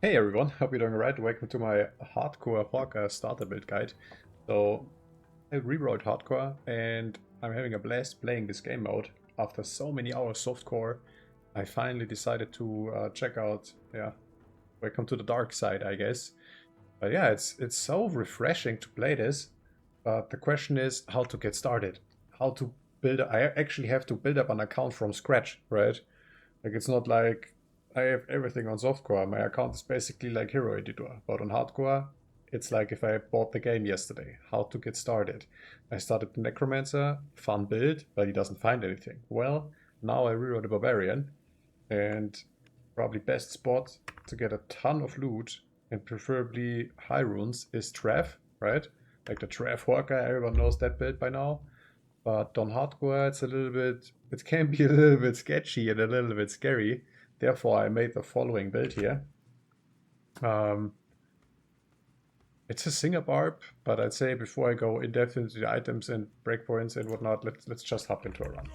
Hey everyone, hope you're doing alright. Welcome to my hardcore Horker starter build guide. So, I rewrote hardcore and I'm having a blast playing this game mode. After so many hours softcore, I finally decided to check out, welcome to the dark side, I guess. But yeah, it's so refreshing to play this. But the question is how to get started. How to build, I actually have to build up an account from scratch, right? Like it's not like I have everything on softcore. My account is basically like Hero Editor. But on hardcore, it's like if I bought the game yesterday. How to get started. I started the Necromancer, fun build, but he doesn't find anything. Well, now I rewrote the Barbarian, and probably best spot to get a ton of loot and preferably high runes is Trav, right? Like the Trav Horker, everyone knows that build by now. But on hardcore, it can be a little bit sketchy and a little bit scary. Therefore, I made the following build here. Um, it's a Singer Barb, but I'd say before I go in depth into the items and breakpoints and whatnot, let's just hop into a run.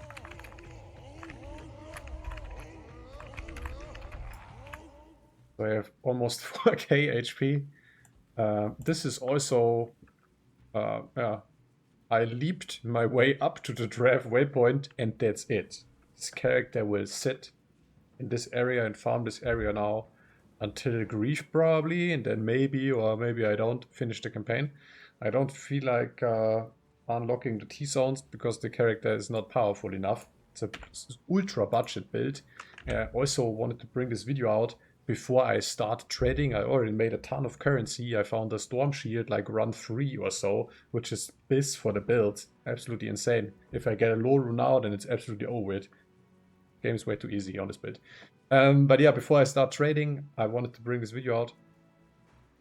So I have almost 4k HP. This is also, yeah, I leaped my way up to the draft waypoint, and that's it. This character will sit in this area and farm this area now until grief probably, and then maybe or maybe I don't finish the campaign. I don't feel like unlocking the T-zones because the character is not powerful enough. It's a ultra budget build. I also wanted to bring this video out before I start trading. I already made a ton of currency. I found a storm shield like run 3 or so, which is biz for the build. Absolutely insane. If I get a low rune now, then it's absolutely over it. Game is way too easy on this build. But yeah, before I start trading, I wanted to bring this video out.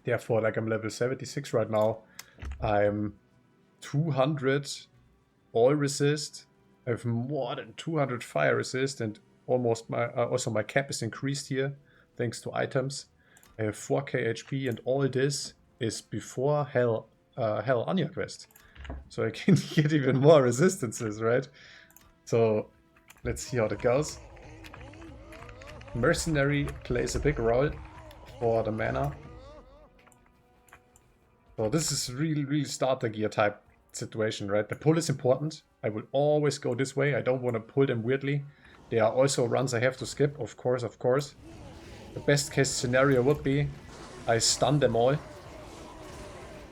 Therefore, like I'm level 76 right now. I'm 200 all resist. I have more than 200 fire resist, and almost my also my cap is increased here thanks to items. I have 4k HP, and all this is before Hell Anya quest, so I can get even more resistances, right? So let's see how that goes. Mercenary plays a big role for the mana. So this is really starter gear type situation, right? The pull is important. I will always go this way. I don't want to pull them weirdly. There are also runs I have to skip, of course. The best case scenario would be I stun them all.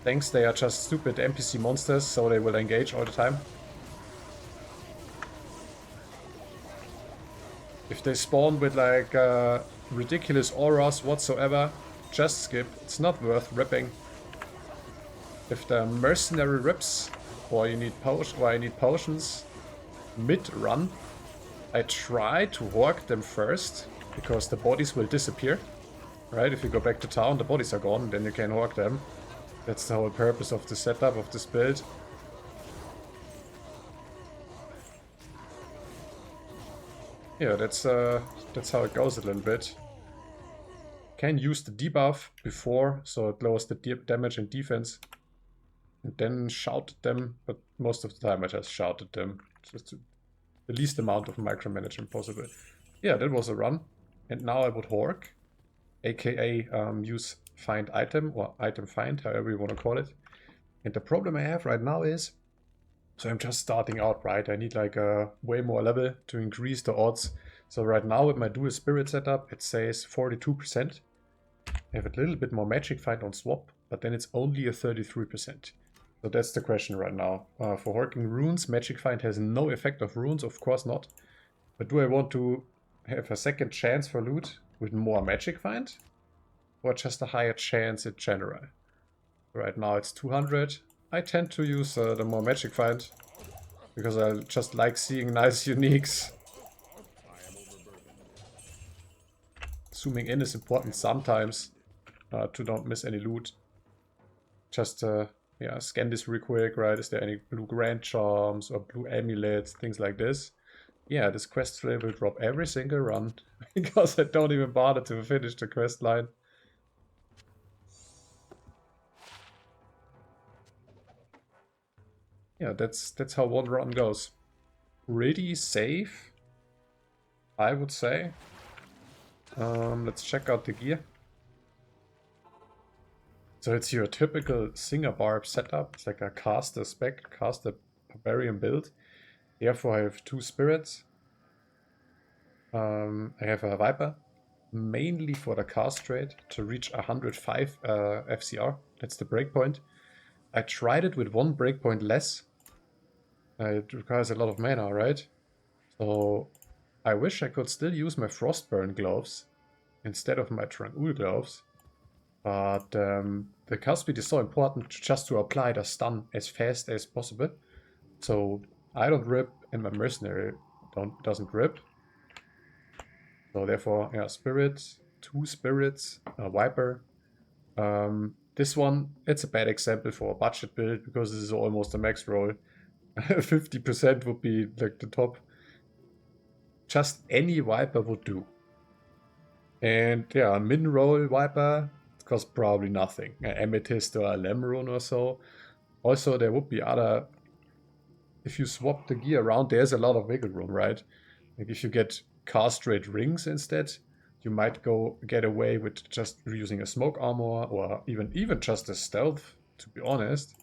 Thanks, they are just stupid NPC monsters, so they will engage all the time. If they spawn with like ridiculous auras whatsoever, just skip. It's not worth ripping. If the mercenary rips, or you need I need potions mid-run, I try to hork them first, because the bodies will disappear. Right? If you go back to town, the bodies are gone, then you can hork them. That's the whole purpose of the setup of this build. Yeah, that's how it goes a little bit. Can use the debuff before, so it lowers the damage and defense. And then shout at them, but most of the time I just shout at them. Just the least amount of micromanagement possible. Yeah, that was a run. And now I would hork, aka use find item, or item find, however you want to call it. And the problem I have right now is, so I'm just starting out, right? I need like a way more level to increase the odds. So right now with my dual spirit setup, it says 42%. I have a little bit more magic find on swap, but then it's only a 33%. So that's the question right now. For horking runes, magic find has no effect of runes, of course not. But do I want to have a second chance for loot with more magic find? Or just a higher chance in general? Right now it's 200. I tend to use the more magic find, because I just like seeing nice uniques. Zooming in is important sometimes to not miss any loot. Just yeah, scan this real quick, right? Is there any blue grand charms or blue amulets, things like this? Yeah, this quest flame will drop every single run because I don't even bother to finish the quest line. Yeah, that's how one run goes. Pretty safe, I would say. Let's check out the gear. So it's your typical Singer Barb setup. It's like a caster spec, caster Barbarian build. Therefore I have 2 spirits. I have a Viper, mainly for the cast rate to reach 105 FCR. That's the breakpoint. I tried it with 1 breakpoint less. It requires a lot of mana, right? So I wish I could still use my Frostburn gloves instead of my Travincal gloves. But the cast speed is so important just to apply the stun as fast as possible. So I don't rip and my mercenary doesn't rip. So therefore, yeah, spirits, 2 spirits, a Viper. This one, it's a bad example for a budget build because this is almost a max roll. 50% would be like the top. Just any Viper would do. And yeah, a min roll Viper costs probably nothing. An Amethyst or a Lemron or so. Also, there would be other... If you swap the gear around, there's a lot of wiggle room, right? Like if you get castrate rings instead, you might get away with just using a smoke armor or even just a stealth, to be honest.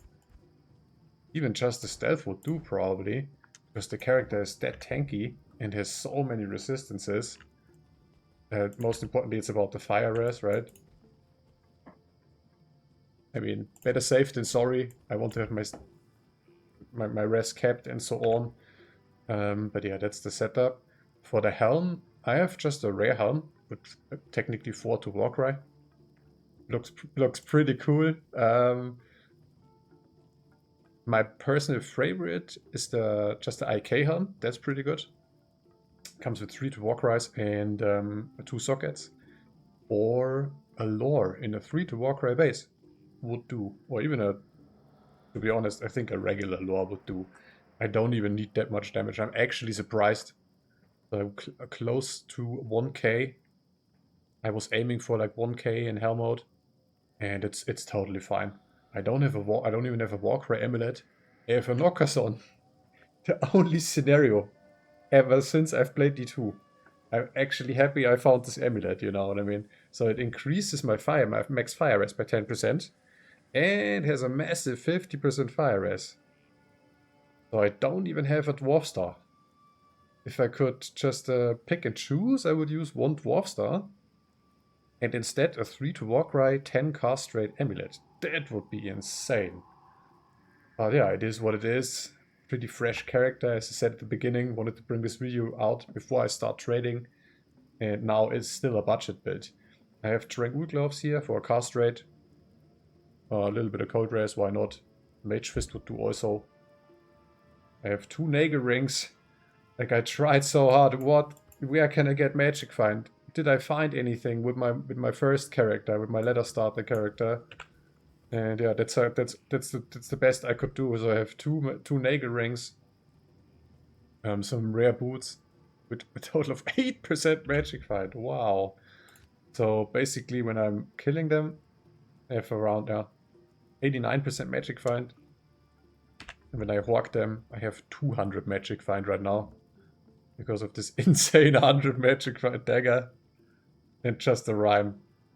Even just the stealth would do probably, because the character is that tanky and has so many resistances. Most importantly, it's about the fire res, right? I mean, better safe than sorry. I want to have my res kept and so on. But yeah, that's the setup. For the helm, I have just a rare helm with technically 4 to Warcry. Looks pretty cool. My personal favorite is just the IK helm. That's pretty good. Comes with 3 to Warcries and 2 sockets. Or a lore in a 3 to Warcry base would do. Or even to be honest, I think a regular lore would do. I don't even need that much damage. I'm actually surprised. So close to 1k. I was aiming for like 1k in hell mode, and it's totally fine. I don't even have a Warcry amulet. I have a Knockerson. The only scenario ever since I've played D2. I'm actually happy I found this amulet, you know what I mean? So it increases my max fire res by 10%, and has a massive 50% fire res. So I don't even have a Dwarf Star. If I could just pick and choose, I would use 1 Dwarf Star. And instead a 3 to Warcry, 10 cast rate amulet. That would be insane. But yeah, it is what it is. Pretty fresh character, as I said at the beginning. Wanted to bring this video out before I start trading. And now it's still a budget build. I have Travincal gloves here for a cast rate. A little bit of cold res, why not? Mage Fist would do also. I have 2 Nagel rings. Like I tried so hard. Where can I get magic find? Did I find anything with my first character, with my letter starter character? And yeah, that's the best I could do. So I have two Nagel rings, some rare boots, with a total of 8% magic find. Wow. So basically, when I'm killing them, I have around 89% magic find. And when I hawk them, I have 200 magic find right now, because of this insane 100 magic find dagger. And just a rhyme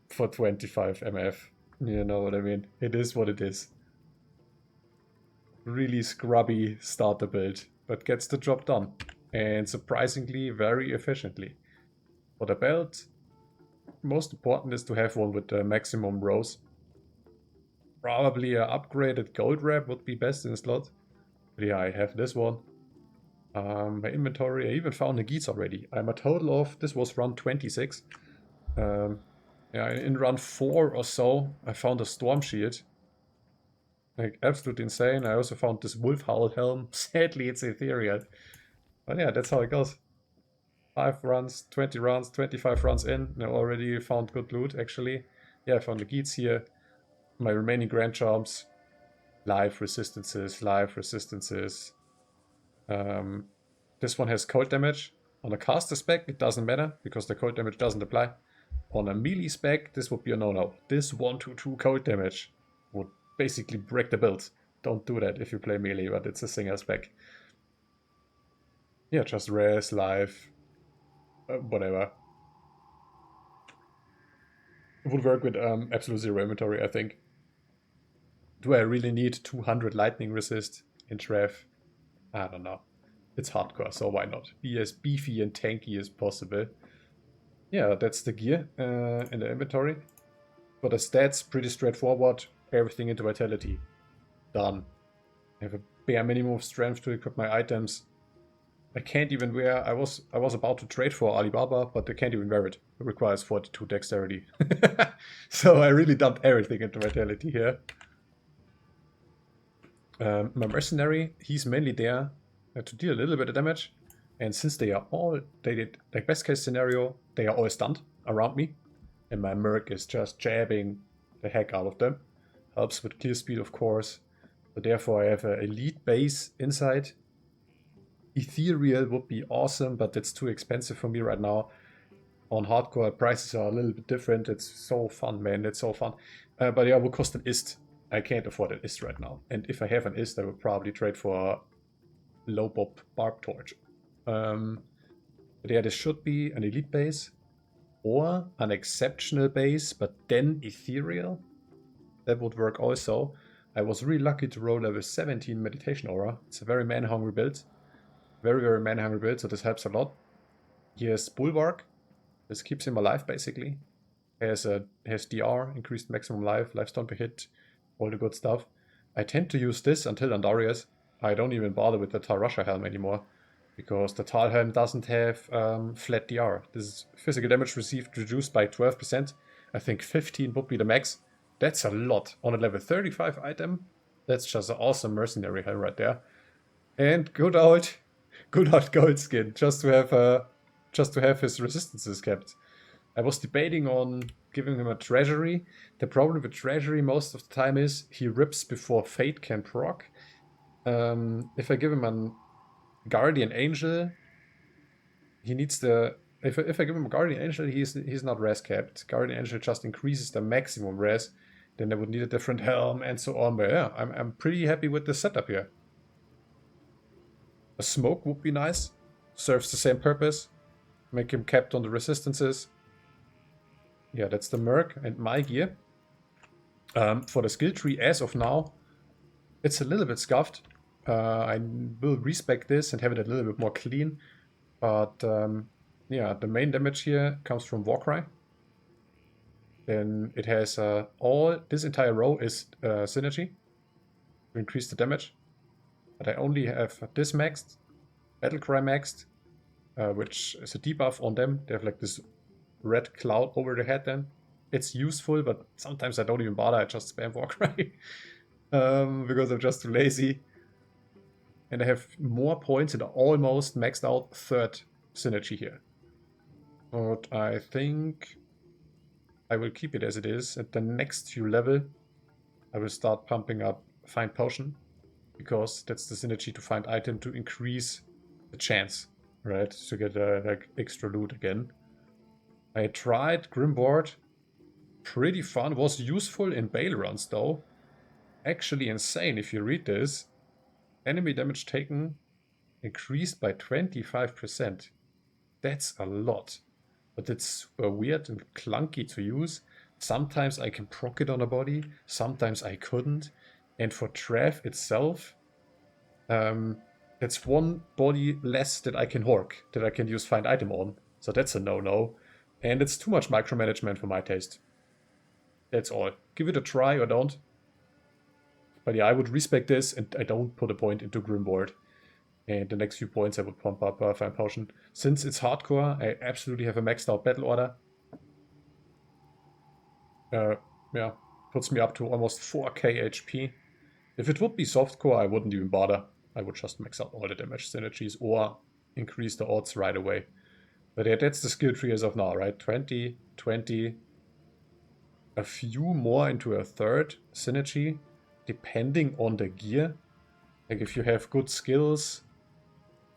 for 25 MF. You know what I mean? It is what it is. Really scrubby starter build, but gets the job done. And surprisingly, very efficiently. For the belt, most important is to have one with the maximum rows. Probably an upgraded gold wrap would be best in slot. But yeah, I have this one. My inventory, I even found the Geats already. I'm a total of, this was run 26. Yeah, in run 4 or so, I found a Storm Shield. Like, absolutely insane. I also found this Wolf Howl Helm. Sadly, it's ethereal. But yeah, that's how it goes. 5 runs, 20 runs, 25 runs in. I already found good loot, actually. Yeah, I found the Geats here. My remaining Grand Charms. Life resistances, life resistances. This one has cold damage. On a caster spec, it doesn't matter, because the cold damage doesn't apply. On a melee spec, this would be a no-no. This 1-2 cold damage would basically break the build. Don't do that if you play melee, but it's a Singer spec. Yeah, just res, life, whatever. It would work with absolute zero inventory, I think. Do I really need 200 lightning resist in Trav? I don't know. It's hardcore, so why not? Be as beefy and tanky as possible. Yeah, that's the gear in the inventory. For the stats, pretty straightforward. Everything into vitality. Done. I have a bare minimum of strength to equip my items. I can't even wear... I was about to trade for Alibaba, but I can't even wear it. It requires 42 dexterity. So I really dumped everything into vitality here. My mercenary, he's mainly there to deal a little bit of damage. And since they did, like best case scenario, they are all stunned around me. And my Merc is just jabbing the heck out of them. Helps with clear speed, of course. So therefore I have an elite base inside. Ethereal would be awesome, but it's too expensive for me right now. On hardcore, prices are a little bit different. It's so fun, man. It's so fun. But yeah, it will cost an ist. I can't afford an ist right now. And if I have an ist, I would probably trade for a low bob Barb torch. But yeah, this should be an elite base. Or an exceptional base, but then ethereal. That would work also. I was really lucky to roll level 17 meditation aura. It's a very man-hungry build. Very, very man-hungry build, so this helps a lot. Here's Bulwark. This keeps him alive, basically. Has DR, increased maximum life, lifestone per hit, all the good stuff. I tend to use this until Andarius. I don't even bother with the Tarasha Helm anymore, because the Tal Helm doesn't have flat DR. This is physical damage received reduced by 12%. I think 15 would be the max. That's a lot on a level 35 item. That's just an awesome mercenary helm right there. And good old gold skin, just to have his resistances kept. I was debating on giving him a treasury. The problem with treasury most of the time is he rips before fate can proc. If I give him a guardian angel, he needs the... If I give him a guardian angel, he's not res capped. Guardian angel just increases the maximum res. Then I would need a different helm and so on. But yeah, I'm pretty happy with the setup here. A smoke would be nice. Serves the same purpose. Make him capped on the resistances. Yeah, that's the Merc and my gear. For the skill tree, as of now, it's a little bit scuffed. I will respec this and have it a little bit more clean. But yeah, the main damage here comes from Warcry. Then it has this entire row is synergy to increase the damage. But I only have this maxed, Battlecry maxed, which is a debuff on them. They have like this red cloud over their head then. It's useful, but sometimes I don't even bother. I just spam Warcry because I'm just too lazy. And I have more points and almost maxed out third synergy here. But I think I will keep it as it is. At the next few level, I will start pumping up Find Potion, because that's the synergy to find item to increase the chance, right, to get like extra loot again. I tried Grimboard, pretty fun, was useful in bail runs though. Actually insane if you read this. Enemy damage taken increased by 25%. That's a lot. But it's super weird and clunky to use. Sometimes I can proc it on a body, sometimes I couldn't. And for Trav itself, that's one body less that I can hork, that I can use find item on. So that's a no-no. And it's too much micromanagement for my taste. That's all. Give it a try or don't. But yeah, I would respect this, and I don't put a point into Grimboard. And the next few points I would pump up Find Potion. Since it's hardcore, I absolutely have a maxed out battle order. Yeah, puts me up to almost 4k HP. If it would be softcore, I wouldn't even bother. I would just max out all the damage synergies or increase the odds right away. But yeah, that's the skill tree as of now, right? 20, 20, a few more into a third synergy, depending on the gear. Like if you have good skills,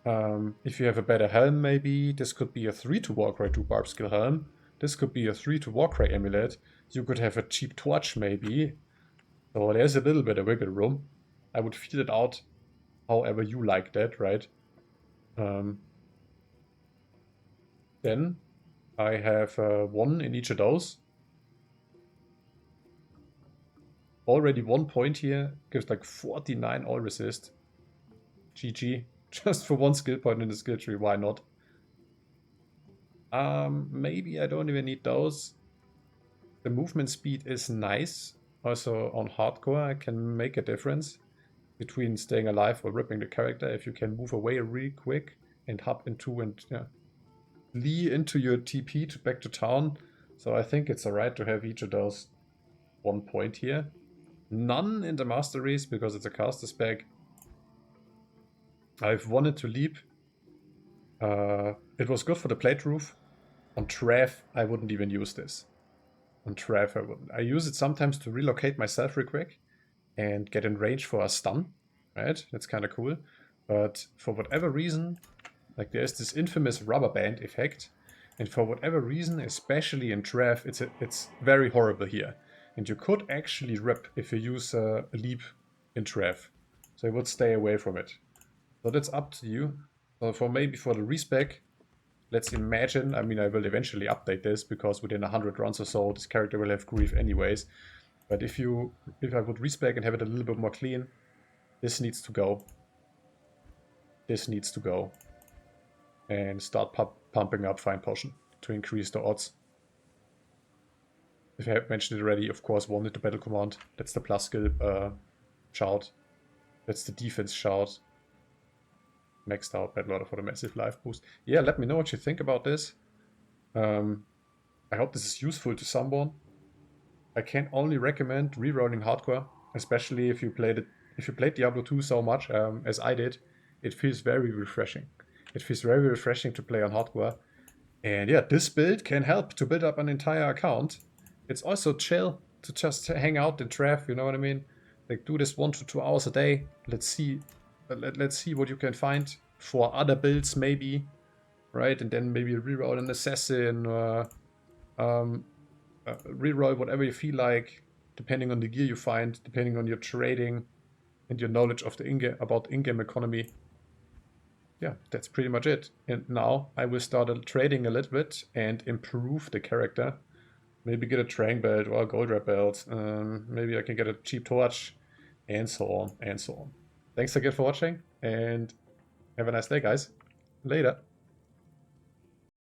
if you have a better helm maybe, this could be a 3 to Warcry 2 Barb skill helm. This could be a 3 to Warcry amulet. You could have a cheap torch maybe. So there's a little bit of wiggle room. I would feel it out however you like that, right? Then I have one in each of those. Already 1 point here. Gives like 49 all resist. GG. Just for 1 skill point in the skill tree. Why not? Maybe I don't even need those. The movement speed is nice. Also on hardcore, I can make a difference between staying alive or ripping the character. If you can move away really quick and hop into and lee into your TP to back to town. So I think it's alright to have each of those 1 point here. None in the masteries because it's a caster spec. I've wanted to leap. It was good for the plate roof. On Trav, I wouldn't even use this. On Trav, I wouldn't. I use it sometimes to relocate myself real quick and get in range for a stun, right? That's kind of cool. But for whatever reason, like there's this infamous rubber band effect, and for whatever reason, especially in Trav, it's very horrible here. And you could actually rip if you use a leap in Trav. So I would stay away from it. So that's up to you. So for maybe for the respec, let's imagine, I mean, I will eventually update this because within 100 runs or so, this character will have grief anyways. But if I would respec and have it a little bit more clean, this needs to go. This needs to go. And start pumping up Fine Potion to increase the odds. If I have mentioned it already, of course, wanted the battle command. That's the plus skill shout. That's the defense shout. Maxed out battle order for the massive life boost. Yeah, let me know what you think about this. I hope this is useful to someone. I can only recommend rerolling hardcore, especially if you played Diablo 2 so much as I did. It feels very refreshing. It feels very refreshing to play on hardcore. And yeah, this build can help to build up an entire account. It's also chill to just hang out in Trav, you know what I mean? Like do this 1 to 2 hours a day. Let's see what you can find for other builds maybe, right? And then maybe reroll an assassin or reroll whatever you feel like, depending on the gear you find, depending on your trading and your knowledge of the in-game economy. Yeah, that's pretty much it. And now I will start trading a little bit and improve the character. Maybe get a Trang belt or a Gold Red belt. Maybe I can get a cheap torch, and so on and so on. Thanks again for watching, and have a nice day, guys. Later.